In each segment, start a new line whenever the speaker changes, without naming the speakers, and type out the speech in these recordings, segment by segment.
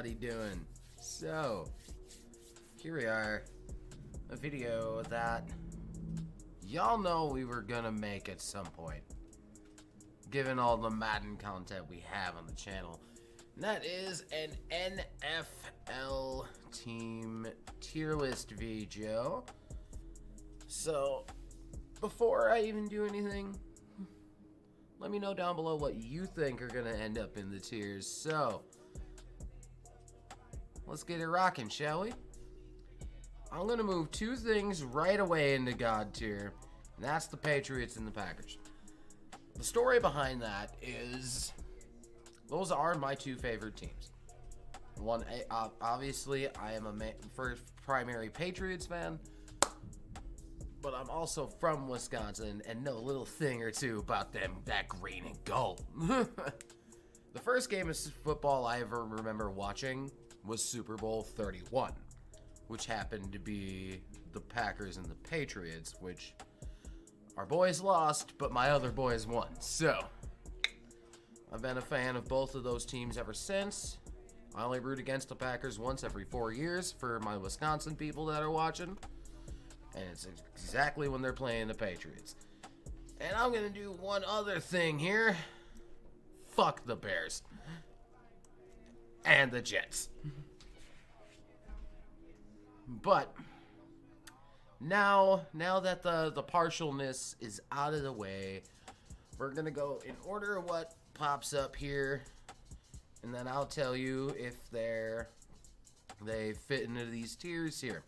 everybody doing? So, here we are, a video that y'all know we were gonna make at some point, given all the Madden content we have on the channel. And that is an NFL team tier list video. So, before I even do anything, let me know down below what you think are gonna end up in the tiers. So, let's get it rocking, shall we? I'm gonna move two things right away into God tier, and that's the Patriots and the Packers. The story behind that is, those are my two favorite teams. One, obviously, I am a first primary Patriots fan, but I'm also from Wisconsin and know a little thing or two about that green and gold. The first game of football I ever remember watching was Super Bowl 31, which happened to be the Packers and the Patriots, which our boys lost, but my other boys won. So, I've been a fan of both of those teams ever since. I only root against the Packers once every 4 years for my Wisconsin people that are watching. And it's exactly when they're playing the Patriots. And I'm going to do one other thing here. Fuck the Bears. And the Jets. But now that the partialness is out of the way, we're going to go in order of what pops up here. And then I'll tell you if they fit into these tiers here.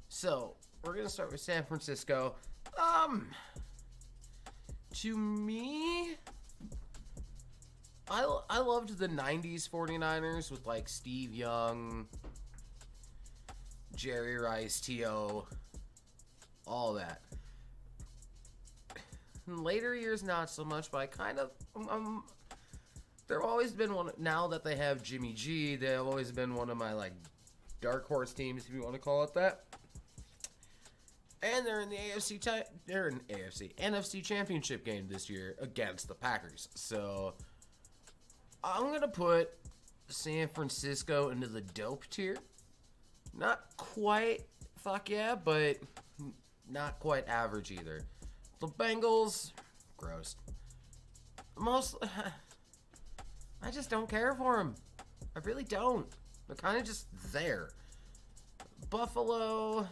So, we're going to start with San Francisco. To me, I loved the 90s 49ers with like Steve Young, Jerry Rice, T.O., all that. In later years, not so much, but I kind of, they've always been one, now that they have Jimmy G, they've always been one of my like dark horse teams, if you want to call it that. And they're in the NFC Championship game this year against the Packers. So, I'm going to put San Francisco into the dope tier. Not quite fuck yeah, but not quite average either. The Bengals, gross. I just don't care for them. I really don't. They're kind of just there. Buffalo,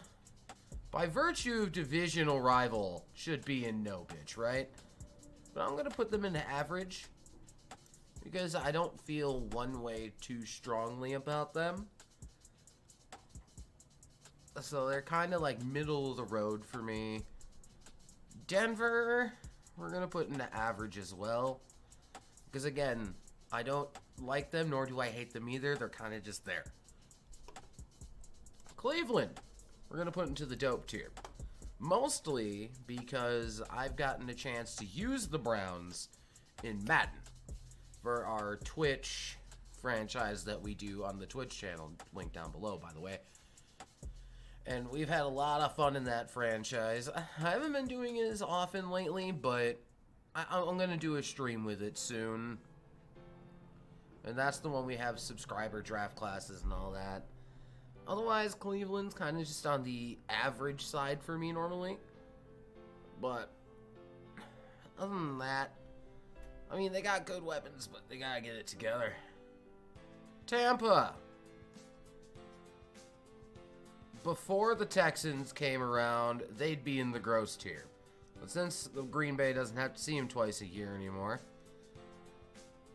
by virtue of divisional rival, should be in no bitch, right? But I'm going to put them into average because I don't feel one way too strongly about them. So they're kind of like middle of the road for me. Denver, we're going to put into average as well. Because again, I don't like them, nor do I hate them either. They're kind of just there. Cleveland, we're going to put into the dope tier. Mostly because I've gotten a chance to use the Browns in Madden for our Twitch franchise that we do on the Twitch channel. Link down below, by the way. And we've had a lot of fun in that franchise. I haven't been doing it as often lately, but I'm going to do a stream with it soon. And that's the one we have subscriber draft classes and all that. Otherwise, Cleveland's kind of just on the average side for me normally. But other than that, I mean, they got good weapons, but they got to get it together. Tampa. Before the Texans came around, they'd be in the gross tier. But since the Green Bay doesn't have to see them twice a year anymore,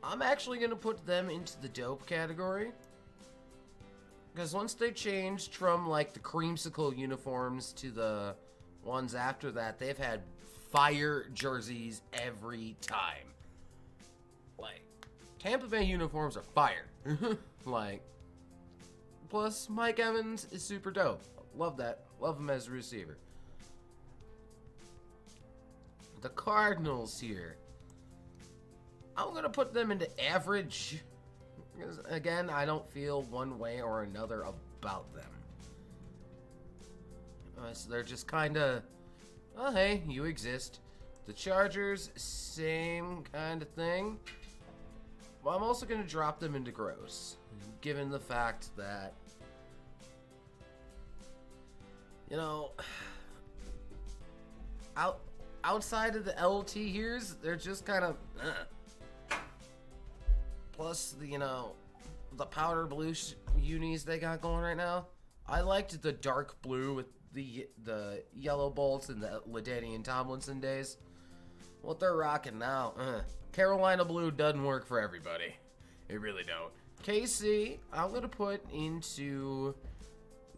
I'm actually going to put them into the dope category. Because once they changed from like the creamsicle uniforms to the ones after that, they've had fire jerseys every time. Like, Tampa Bay uniforms are fire. Like, plus Mike Evans is super dope. Love that. Love him as a receiver. The Cardinals here, I'm going to put them into average. Because, again, I don't feel one way or another about them. So they're just kind of, oh, hey, you exist. The Chargers, same kind of thing. Well, I'm also going to drop them into gross, given the fact that, you know, outside of the LT years, they're just kind of, plus, you know, the powder blue unis they got going right now. I liked the dark blue with the yellow bolts in the LaDainian Tomlinson days. What they're rocking now, Carolina blue doesn't work for everybody. It really don't. KC, I'm gonna put into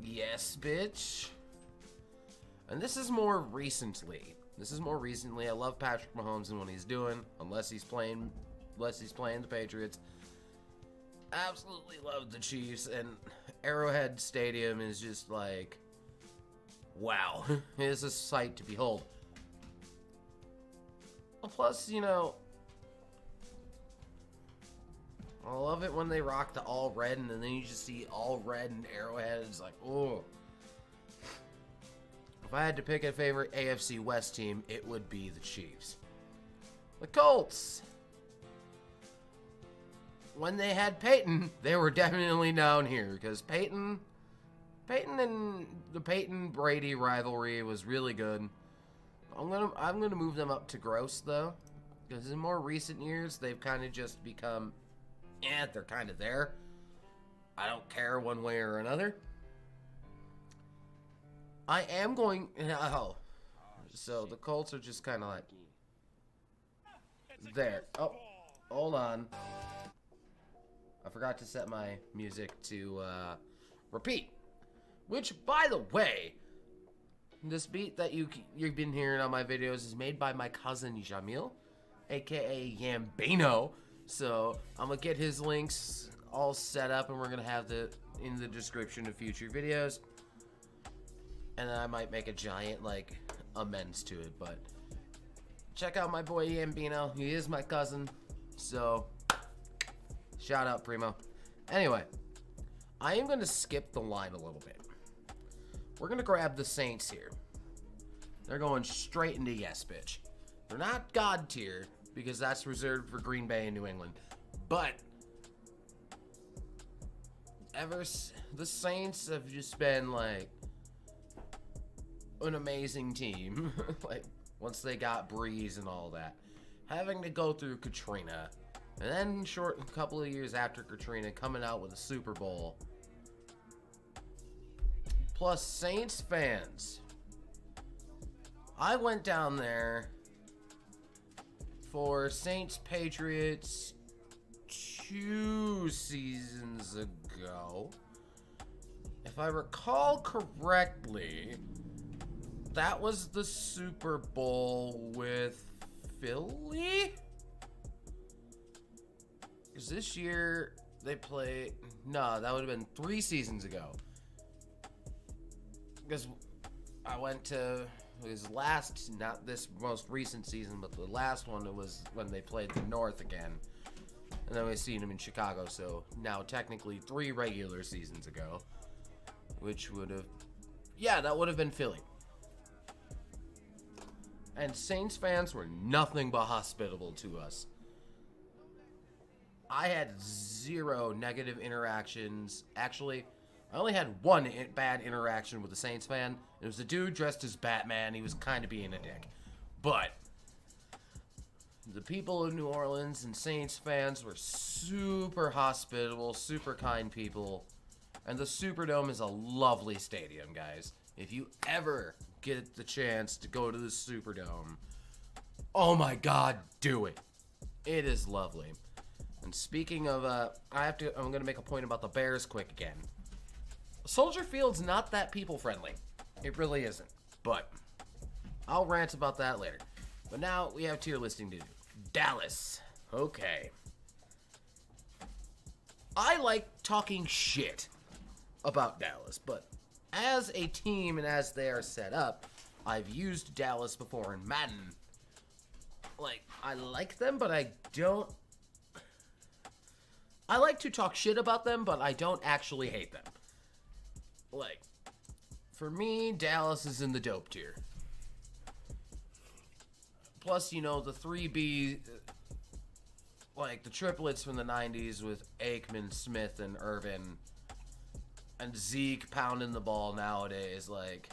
yes, bitch. And this is more recently. I love Patrick Mahomes and what he's doing, unless he's playing the Patriots. Absolutely love the Chiefs, and Arrowhead Stadium is just like, wow, it is a sight to behold. Plus, you know, I love it when they rock the all red, and then you just see all red and Arrowhead. It's like, oh. If I had to pick a favorite AFC West team, it would be the Chiefs. The Colts. When they had Peyton, they were definitely down here, because Peyton and the Peyton-Brady rivalry was really good. I'm gonna move them up to gross though, because in more recent years they've kind of just become, they're kind of there. I don't care one way or another. I am going, so the Colts are just kind of like there. Oh, hold on. I forgot to set my music to repeat. Which, by the way, this beat that you've been hearing on my videos is made by my cousin Jamil, aka Yambino. So I'm gonna get his links all set up, and we're gonna have in the description of future videos. And then I might make a giant like amends to it, but check out my boy Yambino. He is my cousin, so shout out, Primo. Anyway, I am gonna skip the line a little bit. We're gonna grab the Saints here. They're going straight into yes, bitch. They're not God tier, because that's reserved for Green Bay and New England. But the Saints have just been like an amazing team. Like once they got Breeze and all that, having to go through Katrina, and then a couple of years after Katrina, coming out with a Super Bowl. Plus Saints fans. I went down there for Saints Patriots 2 seasons ago. If I recall correctly, that was the Super Bowl with Philly? Because this year they played... No, that would have been 3 seasons ago. Because I went to his last, not this most recent season, but the last one, it was when they played the North again. And then we've seen him in Chicago, so now technically 3 regular seasons ago. Which would have... Yeah, that would have been Philly. And Saints fans were nothing but hospitable to us. I had 0 negative interactions. Actually, I only had 1 bad interaction with a Saints fan. It was a dude dressed as Batman. He was kind of being a dick. But the people of New Orleans and Saints fans were super hospitable, super kind people. And the Superdome is a lovely stadium, guys. If you ever get the chance to go to the Superdome, oh my God, do it. It is lovely. And speaking of, I'm going to make a point about the Bears quick again. Soldier Field's not that people-friendly. It really isn't. But I'll rant about that later. But now we have tier listing to do. Dallas. Okay. I like talking shit about Dallas, but as a team and as they are set up, I've used Dallas before in Madden. Like, I like them, but I don't... I like to talk shit about them, but I don't actually hate them. Like, for me, Dallas is in the dope tier. Plus, you know, the 3B... like the triplets from the 90s with Aikman, Smith, and Irvin, and Zeke pounding the ball nowadays, like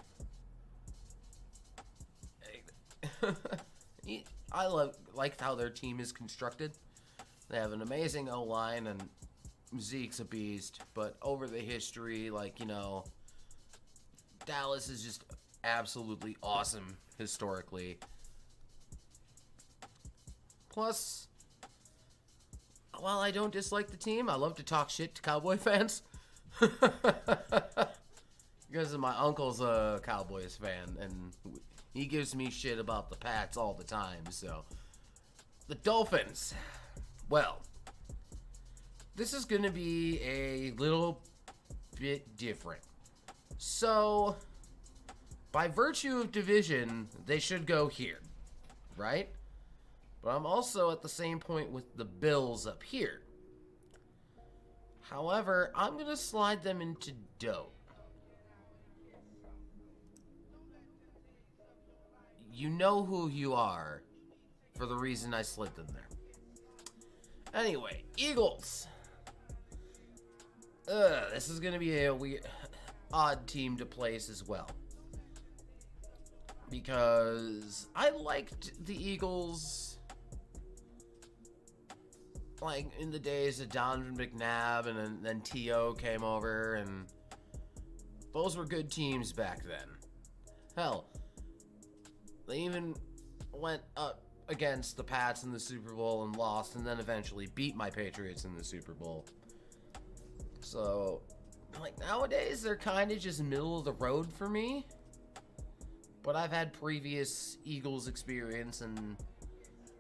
I like how their team is constructed. They have an amazing O-line, and Zeke's a beast, but over the history, like, you know, Dallas is just absolutely awesome historically. Plus, while I don't dislike the team, I love to talk shit to Cowboy fans. Because my uncle's a Cowboys fan, and he gives me shit about the Pats all the time, so. The Dolphins. Well, this is going to be a little bit different. So, by virtue of division, they should go here, right? But I'm also at the same point with the Bills up here. However, I'm going to slide them into dope. You know who you are for the reason I slid them there. Anyway, Eagles. This is going to be a weird, odd team to place as well. Because I liked the Eagles, like, in the days of Donovan McNabb, and then T.O. came over, and those were good teams back then. Hell, they even went up against the Pats in the Super Bowl and lost, and then eventually beat my Patriots in the Super Bowl. So, like, nowadays, they're kind of just middle of the road for me. But I've had previous Eagles experience, and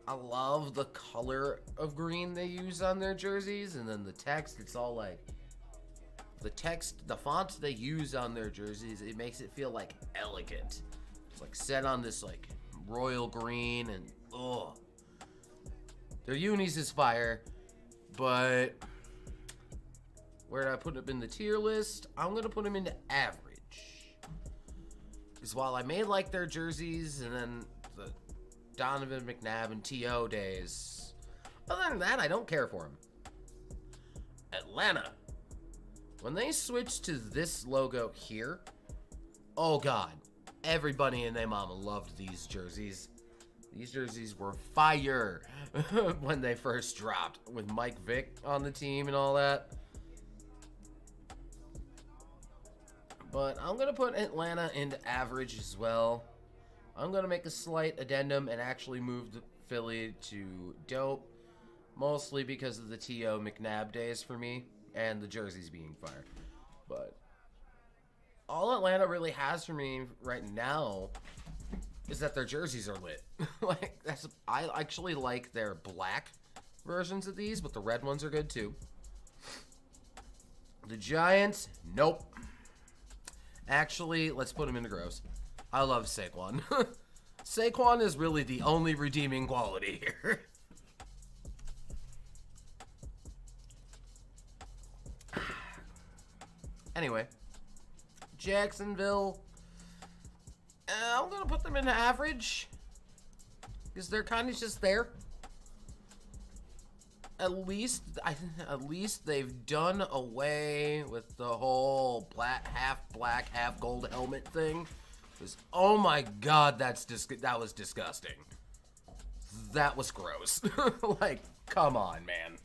I love the color of green they use on their jerseys, and then the text, it's all like, the fonts they use on their jerseys, it makes it feel like elegant. It's like set on this like royal green, and their unis is fire. But where do I put them in the tier list? I'm gonna put them into average. Because while I may like their jerseys, and then the Donovan McNabb and T.O. days, other than that, I don't care for them. Atlanta. When they switched to this logo here, oh god, everybody and their mama loved these jerseys. These jerseys were fire when they first dropped, with Mike Vick on the team and all that. But I'm going to put Atlanta into average as well. I'm going to make a slight addendum and actually move the Philly to dope. Mostly because of the T.O. McNabb days for me. And the jerseys being fire. But all Atlanta really has for me right now is that their jerseys are lit. I actually like their black versions of these, but the red ones are good too. The Giants, nope. Actually, let's put him into gross. I love Saquon. Saquon is really the only redeeming quality here. Anyway, Jacksonville. I'm going to put them into average. Because they're kind of just there. At least they've done away with the whole black, half gold helmet thing. Because, oh my god, that was disgusting. That was gross. Like, come on, man.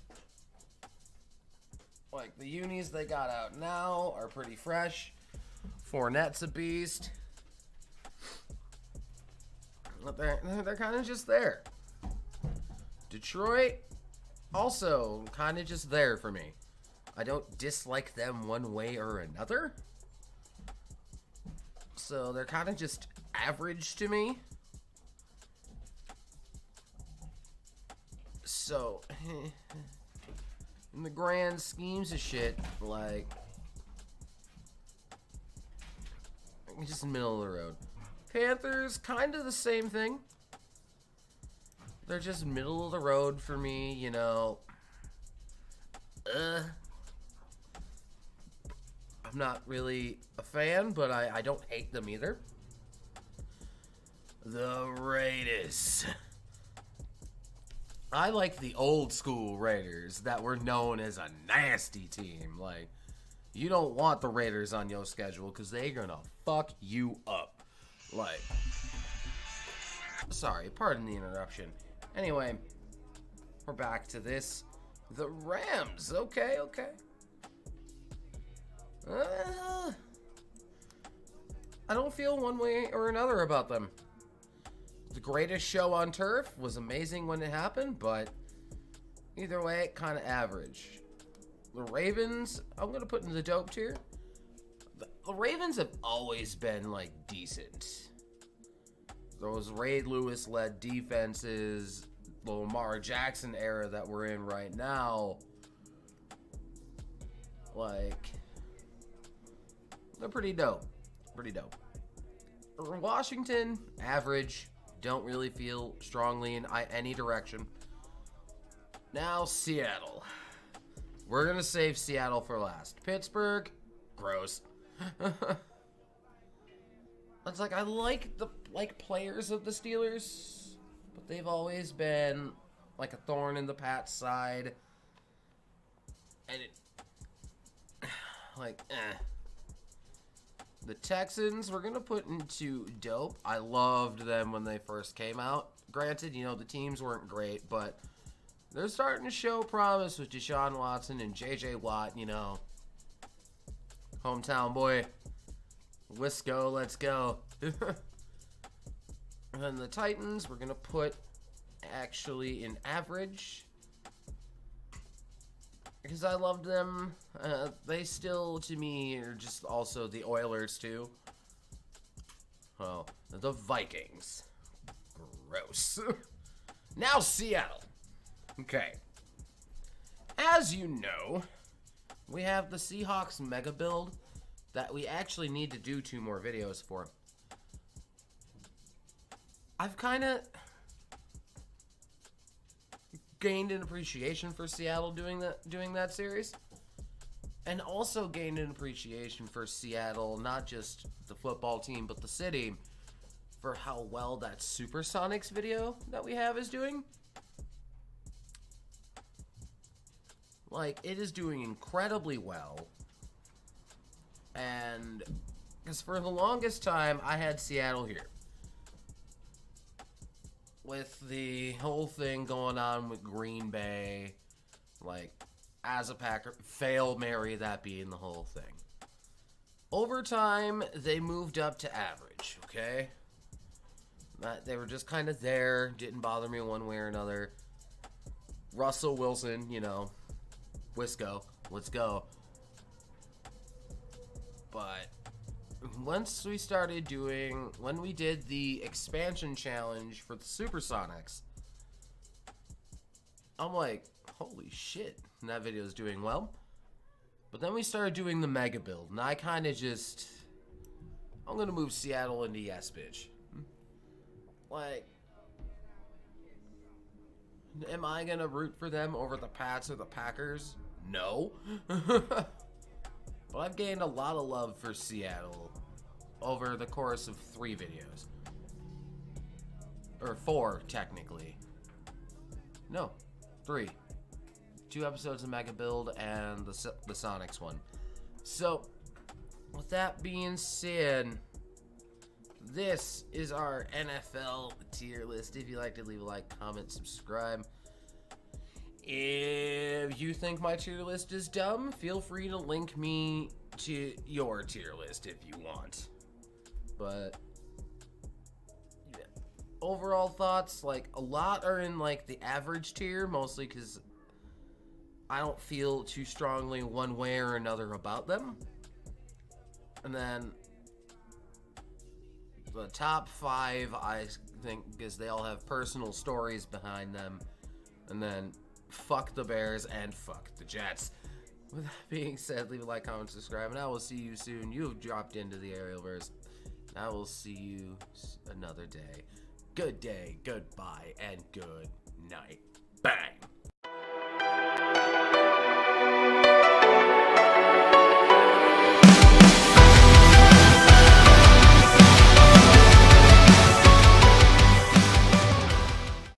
Like, the unis they got out now are pretty fresh. Fournette's a beast. But they're kind of just there. Detroit, also kind of just there for me. I don't dislike them one way or another. So they're kind of just average to me. So, in the grand schemes of shit, like, just middle of the road. Panthers, kind of the same thing. They're just middle of the road for me, you know. I'm not really a fan, but I don't hate them either. The Raiders. I like the old school Raiders that were known as a nasty team. Like, you don't want the Raiders on your schedule because they're gonna fuck you up. Like, sorry, pardon the interruption. Anyway, we're back to this. The Rams. Okay. I don't feel one way or another about them. The greatest show on turf was amazing when it happened, but either way, kind of average. The Ravens, I'm going to put in the dope tier. The Ravens have always been, like, decent. Those Ray Lewis-led defenses, the Lamar Jackson era that we're in right now, like, they're pretty dope. Washington, average. Don't really feel strongly in any direction. Now, Seattle. We're going to save Seattle for last. Pittsburgh, gross. It's like, I like the players of the Steelers, but they've always been like a thorn in the Pats' side. And it, like, The Texans, we're going to put into dope. I loved them when they first came out. Granted, the teams weren't great, but they're starting to show promise with Deshaun Watson and J.J. Watt, Hometown boy. Wisco, let's go. And then the Titans, we're going to put actually in average. Because I loved them. They still, to me, are just also the Oilers, too. Well, the Vikings. Gross. Now, Seattle. Okay. As you know, we have the Seahawks mega build that we actually need to do 2 more videos for. I've kind of gained an appreciation for Seattle doing that series, and also gained an appreciation for Seattle, not just the football team but the city, for how well that Supersonics video that we have is doing. Like, it is doing incredibly well, and because for the longest time I had Seattle here. With the whole thing going on with Green Bay, like, as a Packer, fail Mary, that being the whole thing. Over time, they moved up to average, okay? They were just kind of there, didn't bother me one way or another. Russell Wilson, Wisco, let's go. But once we started when we did the expansion challenge for the Supersonics, I'm like, holy shit, and that video is doing well. But then we started doing the mega build, and I kind of I'm going to move Seattle into yes, bitch. Like, am I going to root for them over the Pats or the Packers? No. But I've gained a lot of love for Seattle over the course of 3 videos. Or 4, technically. No, 3. 2 episodes of Mega Build and the Sonics one. So, with that being said, this is our NFL tier list. If you like to leave a like, comment, subscribe. If you think my tier list is dumb, feel free to link me to your tier list if you want. But yeah. Overall thoughts, like, a lot are in, like, the average tier, mostly because I don't feel too strongly one way or another about them. And then the top 5, I think, because they all have personal stories behind them. And then fuck the Bears and fuck the Jets. With that being said, leave a like, comment, subscribe, and I will see you soon. You have dropped into the Aerialverse. I will see you another day. Good day, goodbye, and good night. Bang!